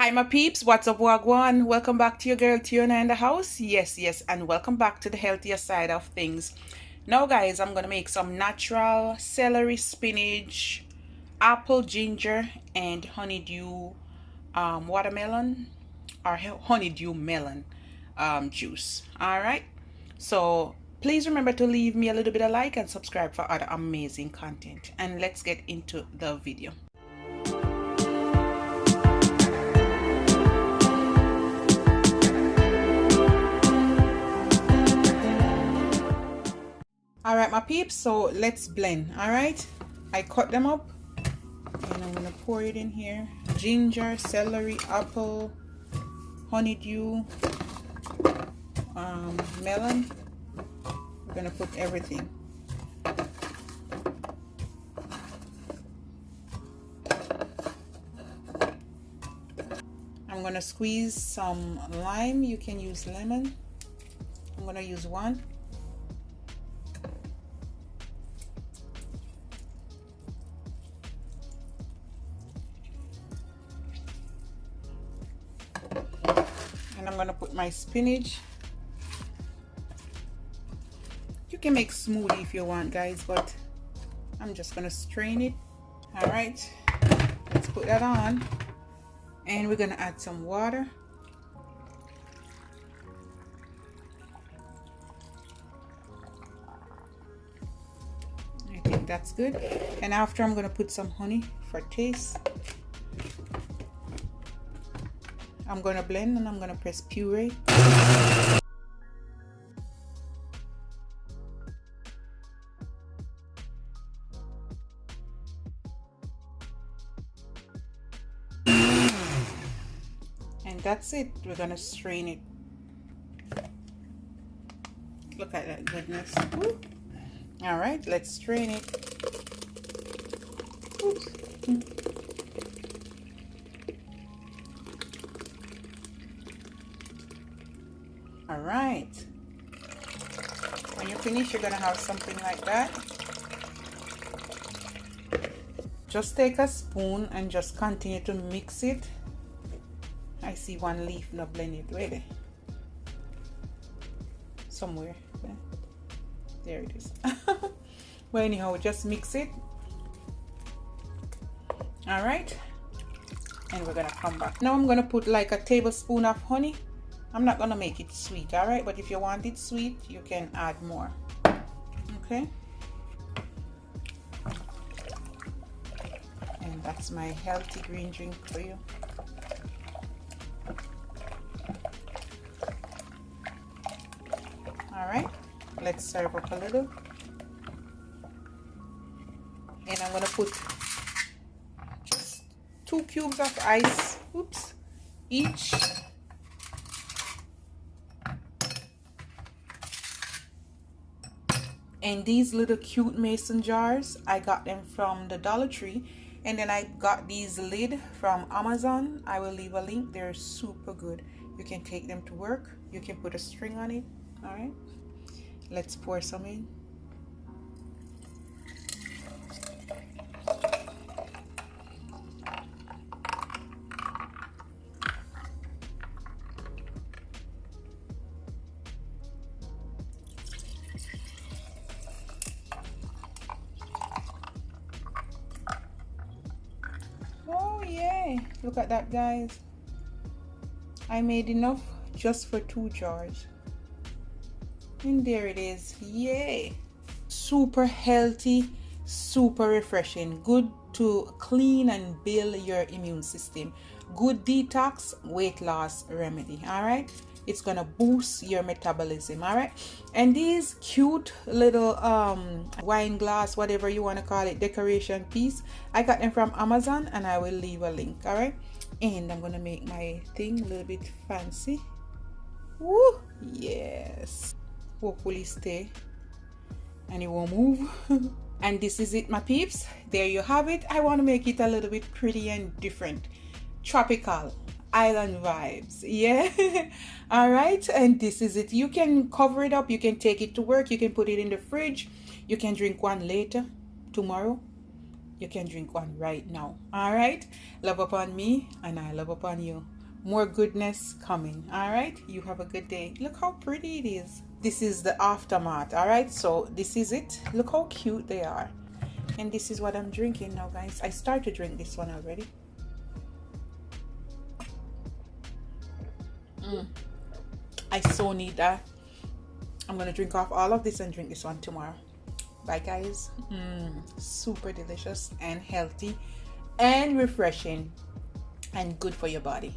Hi my peeps, what's up wagwan? Welcome back to your girl Tiona in the house. Yes, and welcome back to the healthier side of things. Now guys, I'm gonna make some natural celery, spinach, apple, ginger, and honeydew watermelon or honeydew melon juice. Alright, so please remember to leave me a little bit of like and subscribe for other amazing content, and let's get into the video. Alright my peeps, so let's blend. Alright, I cut them up and I'm gonna pour it in here. Ginger, celery, apple, honeydew, melon. We're gonna put everything. I'm gonna squeeze some lime. You can use lemon. I'm gonna use one. And I'm gonna put my spinach. You can make smoothie if you want guys, but I'm just gonna strain it. All right, let's put that on, and we're gonna add some water. I think that's good. And after, I'm gonna put some honey for taste. I'm gonna blend and I'm gonna press puree. And that's it. We're gonna strain it. Look at that goodness. Woo. All right, let's strain it. Oops. All right, when you finish, you're gonna have something like that. Just take a spoon and just continue to mix it. I see one leaf, not blend it ready somewhere. There it is. Well, anyhow, just mix it. All right, and we're gonna come back. Now I'm gonna put like a tablespoon of honey. I'm not gonna make it sweet, all right, but if you want it sweet, you can add more. Okay, and that's my healthy green drink for you. All right, let's serve up a little, and I'm gonna put just 2 cubes of ice, oops, each. And these little cute mason jars, I got them from the Dollar Tree, and then I got these lid from Amazon. I will leave a link. They're super good. You can take them to work. You can put a string on it. All right, let's pour some in. Oh yay, look at that guys. I made enough just for 2 jars. And there it is. Yay. Super healthy, super refreshing, good to clean and build your immune system, good detox, weight loss remedy. All right, it's gonna boost your metabolism. All right, and these cute little wine glass, whatever you want to call it, decoration piece, I got them from Amazon, and I will leave a link. All right, and I'm gonna make my thing a little bit fancy. Woo, yes, hopefully stay and it won't move. And this is it my peeps, there you have it. I want to make it a little bit pretty and different, tropical island vibes, yeah. All right, and this is it. You can cover it up, you can take it to work, you can put it in the fridge, you can drink one later, tomorrow, you can drink one right now. All right, love upon me and I love upon you. more goodness coming. All right, you have a good day. Look how pretty it is. This is the aftermath. All right, so this is it. Look how cute they are. And this is what I'm drinking now, guys. I started to drink this one already. I so need that. I'm gonna drink off all of this and drink this one tomorrow. Bye, guys. Super delicious and healthy and refreshing and good for your body.